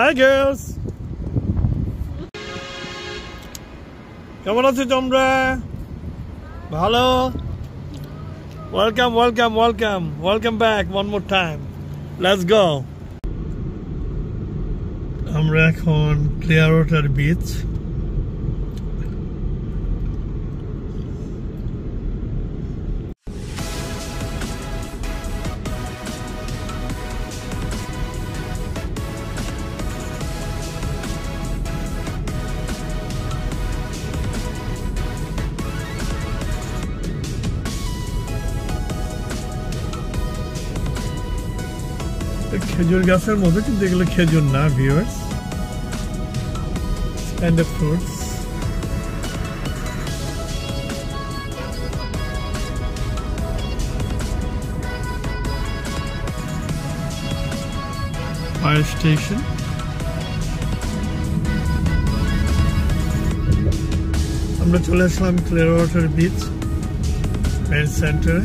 Hi girls. কেমন আছো তোমরা? ভালো? Welcome back one more time. Let's go. আমরা এখন Clearwater Beach. খেজুর গাছের মতো কিন্তু এগুলো খেজুর না viewers and the fruits fire station আমরা চলে আসলাম Clearwater Beach main center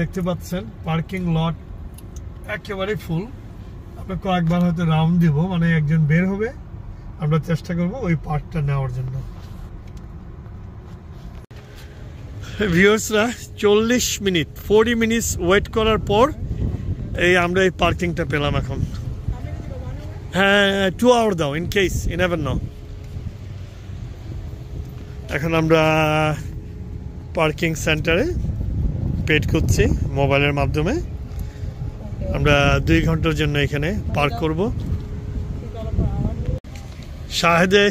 দেখতে পাচ্ছেন পার্কিং লট একেবারে ফুল আমরা কয়েকবার হয়তো রাউন্ড দিব মানে একজন বের হবে আমরা চেষ্টা করব ওই পার্কটা নেওয়ার জন্য ভিউয়ার্সরা 40 মিনিট 40 মিনিটস ওয়েট করার পর এই আমরা এই পার্কিংটা পেলাম এখন হ্যাঁ 2 আওয়ার দাও in case you never know এখন আমরা পার্কিং সেন্টারে পেড করছি মোবাইলের মাধ্যমে আমরা 2 ঘন্টার জন্য এখানে পার্ক করব শাহেদে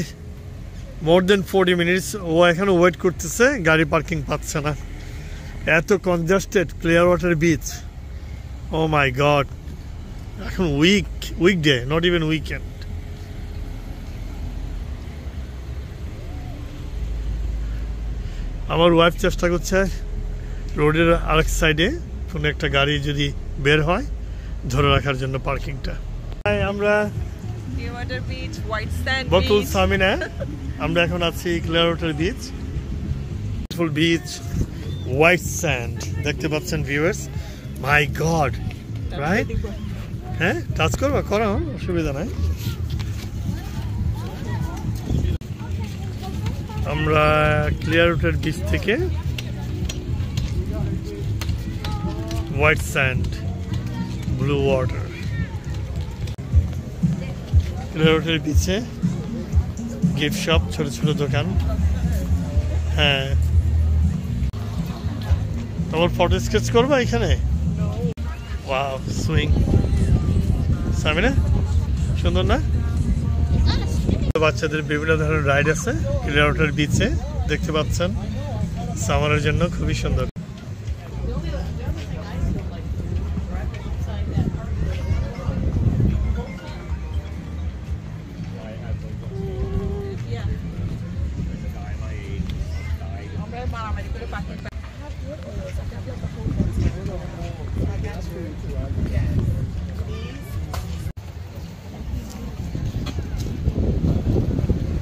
মোর দেন 40 মিনিটস ও এখানে ওয়েট করতেছে গাড়ি পার্কিং পাচ্ছে না এত কনজাস্টেড Clearwater Beach ও মাই গড এখন উইকডে নট ইভেন উইকেন্ড আমার ওয়াইফ চেষ্টা করছে রোডের আরেক সাইডে কোনো একটা গাড়ি যদি বের হয় ধরে রাখার জন্য পার্কিংটা আমরা Clearwater Beach, White Sand বকুল সামিনা আমরা এখন আছি Clearwater Beach ফুল বিচ হোয়াইট স্যান্ড দেখতে পাচ্ছেন ভিউয়ার্স মাই গড রাইট হ্যাঁ টাচ করবা করো অসুবিধা নাই আমরা Clearwater Beach থেকে white sand blue water Clearwater Beach a gift shop ছোট ছোট দোকান হ্যাঁ তোমার ফটো স্কেচ করবা এখানে ওয়াও সুইং সামিনা সুন্দর না বাচ্চাদের বিভিন্ন ধরনের রাইড আছে Clearwater Beach এ দেখতে পাচ্ছেন সামারের জন্য খুবই সুন্দর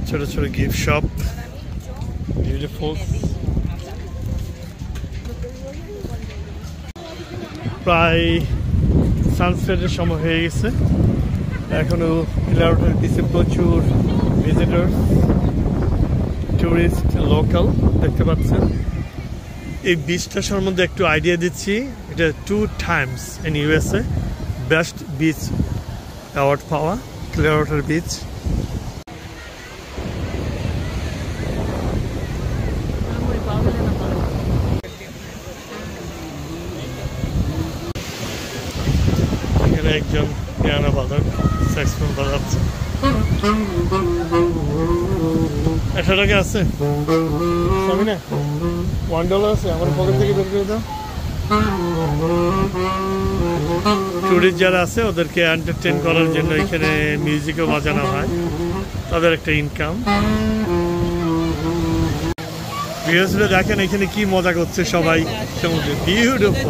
ছোট ছোট গিফট শপ বিউটিফুল প্রায় সানসেটের সময় হয়ে গেছে এখনো Clearwater Beach প্রচুর ভিজিটর টুরিস্ট লোকাল দেখতে পাচ্ছেন এই বিচটা সম্বন্ধে একটু আইডিয়া দিচ্ছি। এটা 2 times in USA best beach award পাওয়া ক্লিয়ার ওয়াটার বিচ। এখানে একজন পিয়ানো বাদক স্যাক্সোফোন বাজাচ্ছে। 100 টাকা আছে আমি না $1 আছে আমার পকেট থেকে বের করে দাও। টুরিস্ট যারা আছে ওদেরকে এন্টারটেইন করার জন্য এখানে মিউজিকও বাজানো হয়, তাদের একটা ইনকাম। ভিউয়ার্সরা দেখেন এখানে কি মজা করছে সবাই সমুদ্রে, বিউটিফুল।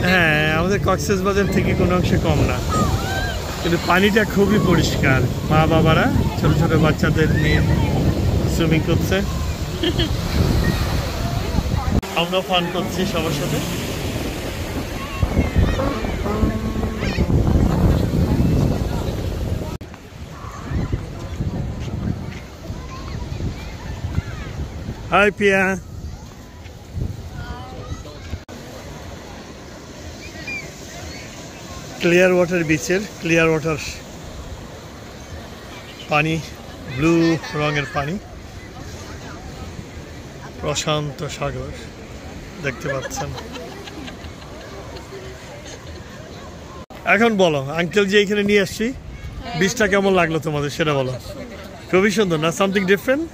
হ্যাঁ, আমাদের কক্সবাজার থেকে কোনো অংশে কম না, কিন্তু পানিটা খুবই পরিষ্কার। মা বাবারা ছোট ছোট বাচ্চাদের নিয়ে সুইমিং করছে, আমরা ফান করছি সবার সাথে। হাই পিয়া, ক্লিয়ার ওয়াটার বিচের ক্লিয়ার ওয়াটার পানি, ব্লু রঙের পানি, প্রশান্ত সাগর দেখতে পাচ্ছেন। এখন বলো আঙ্কেল যে এখানে নিয়ে আসছি, বিচটা কেমন লাগলো তোমাদের সেটা বলো। খুবই সুন্দর না? সামথিং ডিফারেন্ট,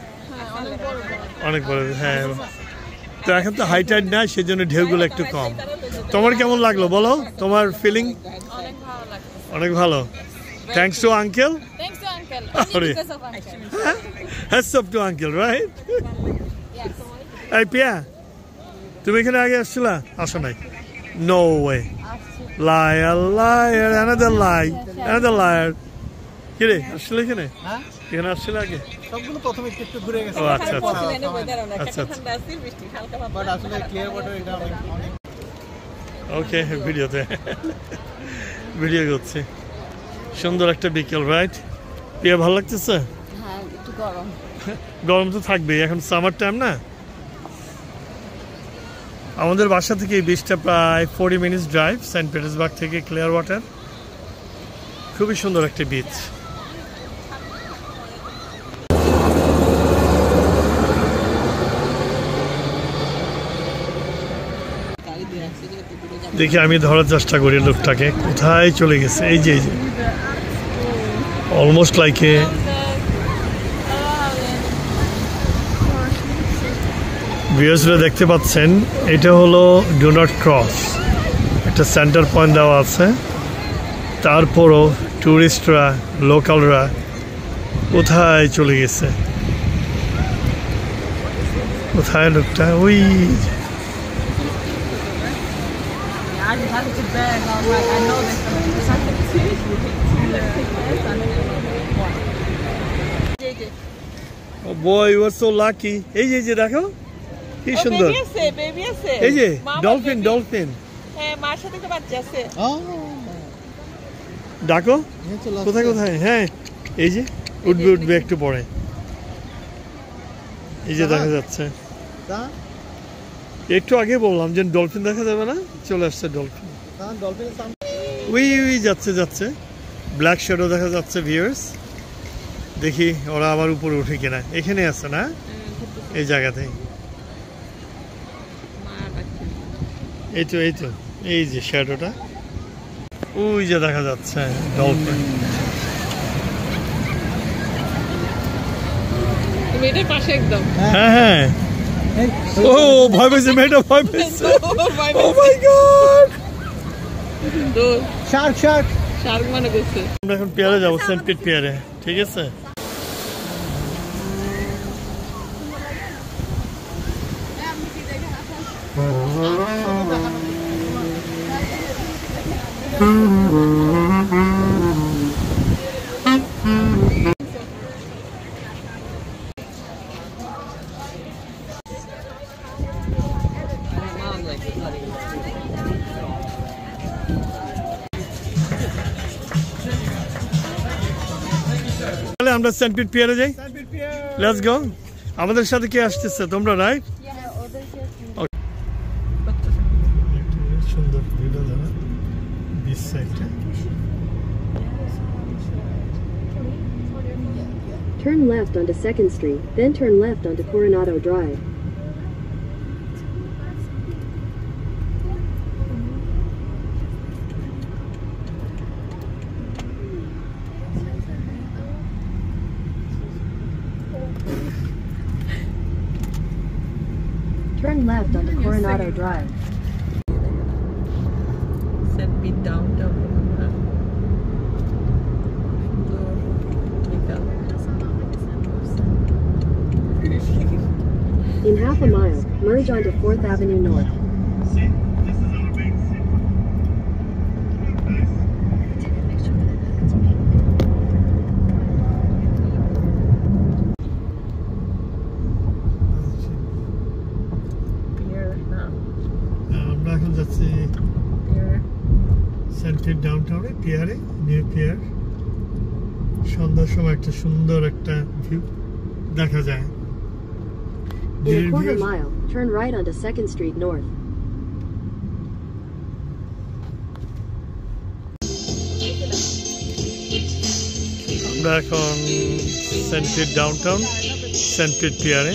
অনেক বড়। হ্যাঁ, তো এখন তো হাই টাইড নাই, সেই জন্য ঢেউগুলো একটু কম। তোমার কেমন লাগলো বলো, তোমার ফিলিং? অনেক ভালো। Thanks to uncle. Hats off to uncle, right? এই পিয়া, তুমি এখানে আগে আসছিলা? আসো নাই? No way, liar liar, another lie, another liar. কি রে, আসলে এখানে এখানে আসছিল আগে? সবগুলো প্রথমে একটু ঘুরে গেছে। ও আচ্ছা আচ্ছা, ওকে, ভিডিওতে ভিডিও করছি। সুন্দর একটা বিকেল, রাইট? পিয়া ভালো লাগতেছে? হ্যাঁ, একটু গরম। গরম তো থাকবেই, এখন সামার টাইম না। আমাদের বাসা থেকে এই বিচটা প্রায় 40 মিনিটস ড্রাইভ, সেন্ট পিটার্সবার্গ থেকে ক্লিয়ার ওয়াটার। খুবই সুন্দর একটা বিচ। দেখি আমি ধরার চেষ্টা করি লোকটাকে, কোথায় চলে গেছে। এই যে অলমোস্ট লাইক এ ভিউয়ার্সরা দেখতে পাচ্ছেন, এটা হলো ডু নট ক্রস, একটা সেন্টার পয়েন্ট দেওয়া আছে। তারপরও টুরিস্টরা, লোকালরা কোথায় চলে গেছে, কোথায় লোকটা? ওই বয়, ইউ আর সো লাকি। এই যে দেখো কি সুন্দর, এই যে ডলফিন, ডলফিন। হ্যাঁ, মার সাথে তো বাচ্চা আছে। ডাকো কোথায় কোথায়? হ্যাঁ, এই যে উঠবে উঠবে একটু পরে, এই যে দেখা যাচ্ছে। একটু আগে বললাম যে ডলফিন দেখা যাবে না, চলে আসছে ডলফিন। ওই যাচ্ছে যাচ্ছে, ব্ল্যাক শ্যাডো দেখা যাচ্ছে। ভিউয়ার্স দেখি ওরা আবার উপরে উঠে কিনা। এখানে আছে না, এই জায়গাতেই। এই তো এই তো, এই যে শ্যাডোটা, ওই যে দেখা যাচ্ছে ডলফিন। মেয়েটার পাশে একদম। হ্যাঁ হ্যাঁ, ও ভয় পেয়েছে, মেয়েটা ভয় পেয়েছে। ও মাই গড, শার্ক শার্ক শার্ক মানে গেছে। আমরা এখন পিয়ারে যাবো, সেন্ট পিট পিয়ারে, ঠিক আছে? আমরা সেন্ট পিট পিয়ারে যাই, লেটস গো। আমাদের সাথে কে আসতেছে? তোমরা, রাইট? আসছে একটা। Turn left onto 2nd Street, then turn left onto Coronado Drive. Turn left onto Coronado Drive. St. Pete downtown. In half a mile, merge onto 4th Avenue North. আমরা এখন যাচ্ছি Saint পিট ডাউনটাউনে, পিয়ারে, new peer. সন্ধ্যার সময় একটা সুন্দর একটা view দেখা যায়। In a quarter mile, turn right onto 2nd Street North. আমরা এখন সেন্ট পিট ডাউনটাউন, সেন্ট পিট পিয়ারে।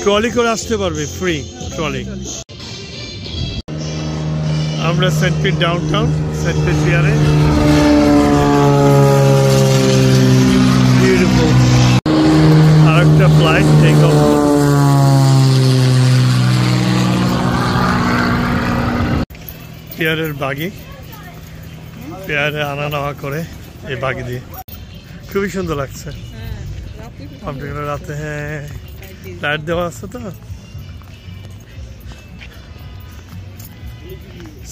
ট্রলি করে আসতে পারবে, ফ্রি ট্রলি। আমরা সেন্ট পিট ডাউনটাউন, সেন্ট পিট পিয়ারে। বিউটিফুল। আর একটা ফ্লাইট টেক অফ। পেয়ারের বাগি, পেয়ারে আনা নেওয়া করে এই বাগি দিয়ে, খুবই সুন্দর লাগছে। রাতে হ্যাঁ লাইট দেওয়া আছে তো।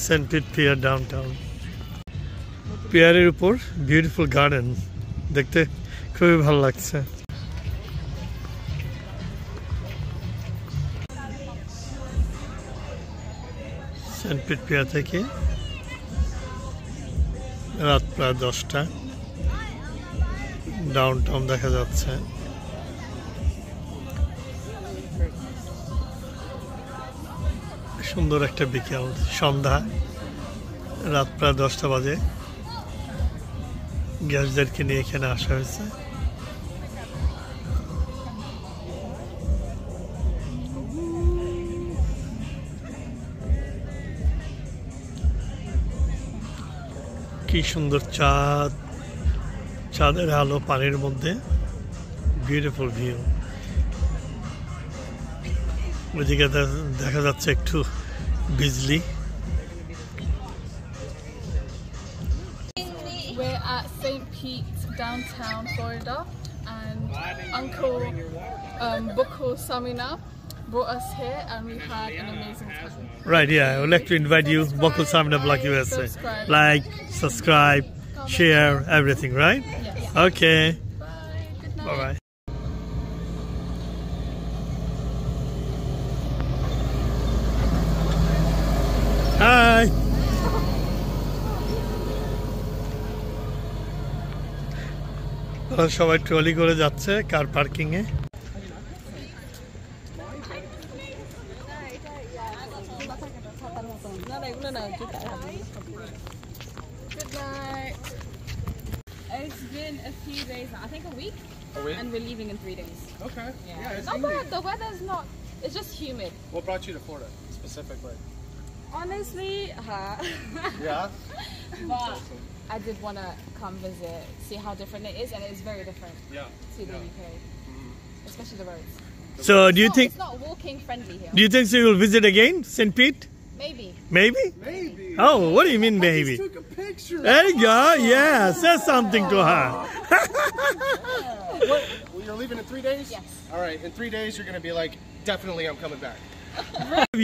সেন্ট পিট পিয়ার ডাউনটাউন। পিয়ারের উপর বিউটিফুল গার্ডেন, দেখতে খুবই ভালো লাগছে। সেন্ট পিট পিয়ার থেকে রাত প্রায় 10টা, ডাউনটাউন দেখা যাচ্ছে। সুন্দর একটা বিকেল, সন্ধ্যা, রাত প্রায় 10টা বাজে। গ্যাসদেরকে নিয়ে এখানে আসা হয়েছে। কি সুন্দর চাঁদ, চাঁদের আলো পানির মধ্যে, বিউটিফুল ভিউ। ওইদিকে দেখা যাচ্ছে একটু বিজলি। We're at St. Pete, downtown Florida, and Uncle Bukul Samina brought us here, and we had an amazing time. Right, yeah, I would like to invite you, Bokul Samina Black USA. Subscribe. Like, subscribe, share, everything, right? Yes. Okay, Bye. Good night. bye-bye. Hi! সবাই trolley করে যাচ্ছে car parking A. Good night. It's been a few days now. I think a week. A week? And we're leaving in 3 days. Okay. Yeah, it's Not easy. bad. The weather's not. It's just humid. What brought you to Florida specifically? Honestly, Yeah. but I did want to come visit, see how different it is, and it is very different Yeah. to the UK, especially the roads. So do you think It's not walking friendly here? you think you will visit again St. Pete? Maybe. Maybe? Maybe. Oh, what do you mean maybe? I just took a picture. There you go. Yeah, say something to her. What? Well, you're leaving in 3 days? Yes. All right. In 3 days, you're going to be like, definitely I'm coming back.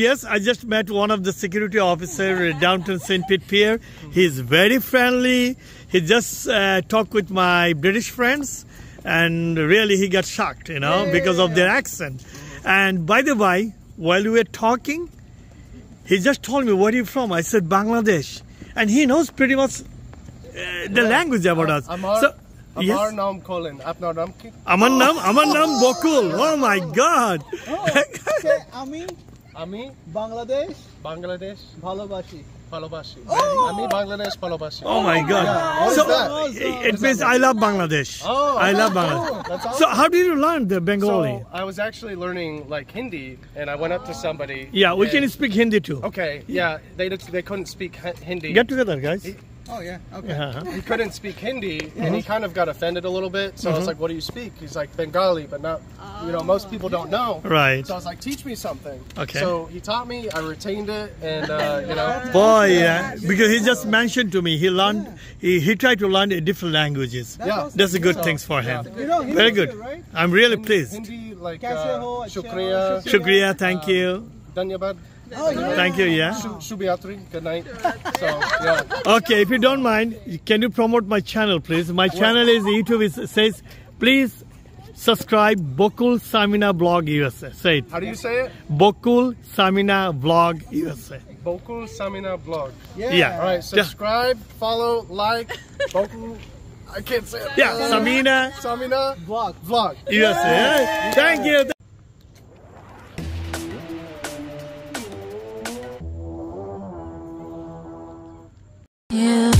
Yes, I just met one of the security officer downtown St. Pete Pier. He's very friendly. He just talked with my British friends, and really he got shocked, you know, because of their accent. And by the way, while we were talking, he just told me, where are you from? I said, Bangladesh. And he knows pretty much the language about us. Yes. Amar Nam Colin. Apnar Nam ki? আমার নাম বকুল। Oh my God. Ami Bangladesh Bangladesh ভালোবাসি Palobashi. Ami Bangladesh Palobashi. Oh my God. What So is that? it means I love Bangladesh. Oh, I love cool. Bangladesh. That's So awesome. how did you learn the Bengali? So I was actually learning like Hindi, and I went up to somebody. Yeah, we and- can speak Hindi too. Okay, yeah, they couldn't speak Hindi. Get together, guys. Oh yeah, okay. He couldn't speak Hindi, and he kind of got offended a little bit. So I was like, "What do you speak?" He's like, "Bengali," but not, most people don't know. Right. So I was like, "Teach me something." Okay. So he taught me. I retained it, and Boy, yeah, because he just mentioned to me he learned he tried to learn different languages. Yeah. That's a good thing for him. You know Hindi Very good. too, right? I'm really pleased. Hindi like Kaise ho, achha ho, shukriya, Shukriya, thank you. dhanyabad, Oh yeah. Thank you, yeah. shubhyatri, good night. So yeah. Okay, if you don't mind, can you promote my channel, please? My channel is YouTube. It says, please subscribe Bokul Samina Vlog USA. Say it. How do you say it? Bokul Samina Vlog USA. Bokul Samina Blog. Yeah. All right, subscribe, follow, like, Bokul. I can't say it. Yeah, Samina Samina Vlog. Vlog. USA. Thank you. Yeah.